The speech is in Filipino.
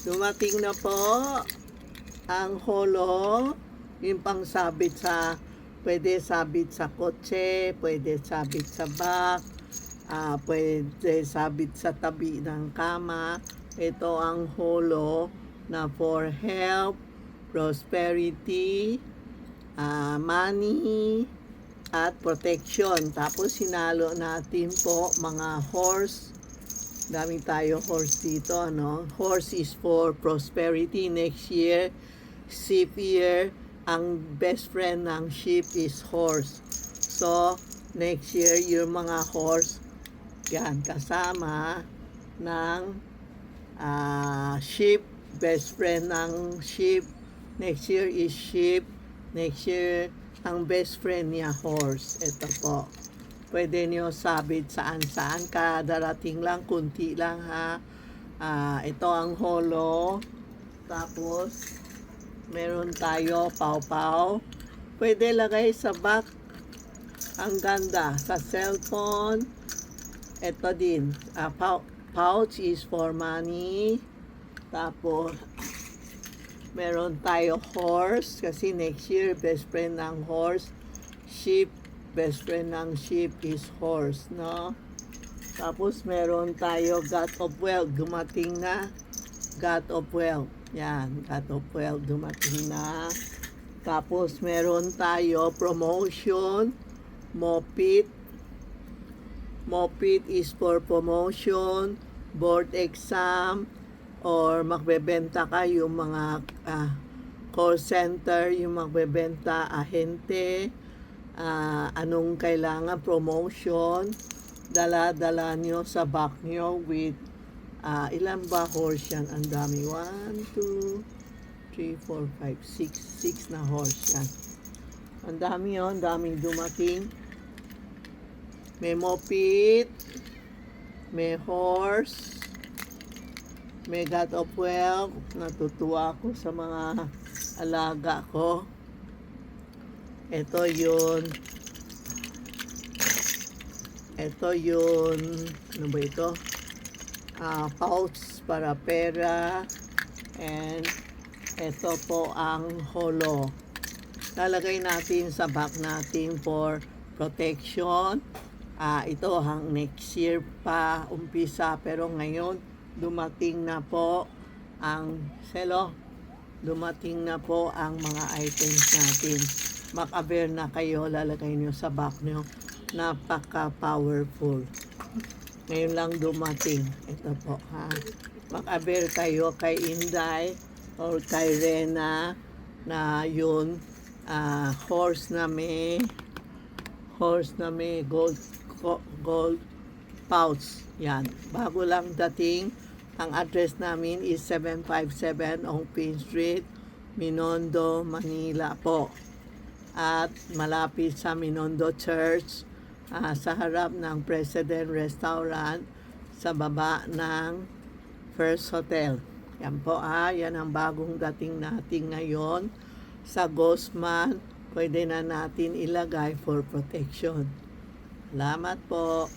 Dumating na po ang holo, yung pangsabit sa, pwede sabit sa kotse, pwede sabit sa bag, pwede sabit sa tabi ng kama. Ito ang holo na for health, prosperity, money, at protection. Tapos sinalo natin po mga horse. Dami tayo horse dito, ano? Horse is for prosperity next year. Sheep year, ang best friend ng sheep is horse. So, next year, yung mga horse, yan, kasama ng sheep, best friend ng sheep. Next year is sheep. Next year, ang best friend niya horse. Ito po. Pwede nyo sabit saan-saan ka. Darating lang, kunti lang ha. Ito ang holo. Tapos, meron tayo pawpaw. Pwede lagay sa back. Ang ganda. Sa cellphone. Ito din. Pouch is for money. Tapos, meron tayo horse. Kasi next year, best friend ng horse. Sheep. Best friend ng sheep is horse, no? Tapos meron tayo God of Wealth, dumating na. God of Wealth, yan, God of Wealth, dumating na. Tapos meron tayo promotion, Mopit. Mopit is for promotion, board exam, or magbebenta ka yung mga call center, yung magbebenta, ahente, anong kailangan, promotion, dala-dala nyo sa back nyo with ilan ba horse yan? Ang dami, 1, 2, 3, 4, 5, 6 na horse yan. Ang dami yun, daming dumating. May mopit, may horse, may God of Wealth. Natutuwa ako sa mga alaga ko. Ito yun. Ano ba ito? Pouch para pera. And ito po ang holo. Lalagay natin sa back natin for protection. Ito hang next year pa umpisa. Pero ngayon, dumating na po ang dumating na po ang mga items natin. Mag-aware na kayo, lalagay nyo sa back nyo. Napaka-powerful. Ngayon lang dumating. Ito po, ha. Mag-aware kayo kay Inday or kay Rena na yun, horse na may gold pouch. Yan. Bago lang dating, ang address namin is 757 Ongpin Street, Minondo, Manila po. At malapit sa Minondo Church, sa harap ng President Restaurant, sa baba ng First Hotel. Yan po, yan ang bagong dating natin ngayon. Sa Gosman, pwede na natin ilagay for protection. Salamat po.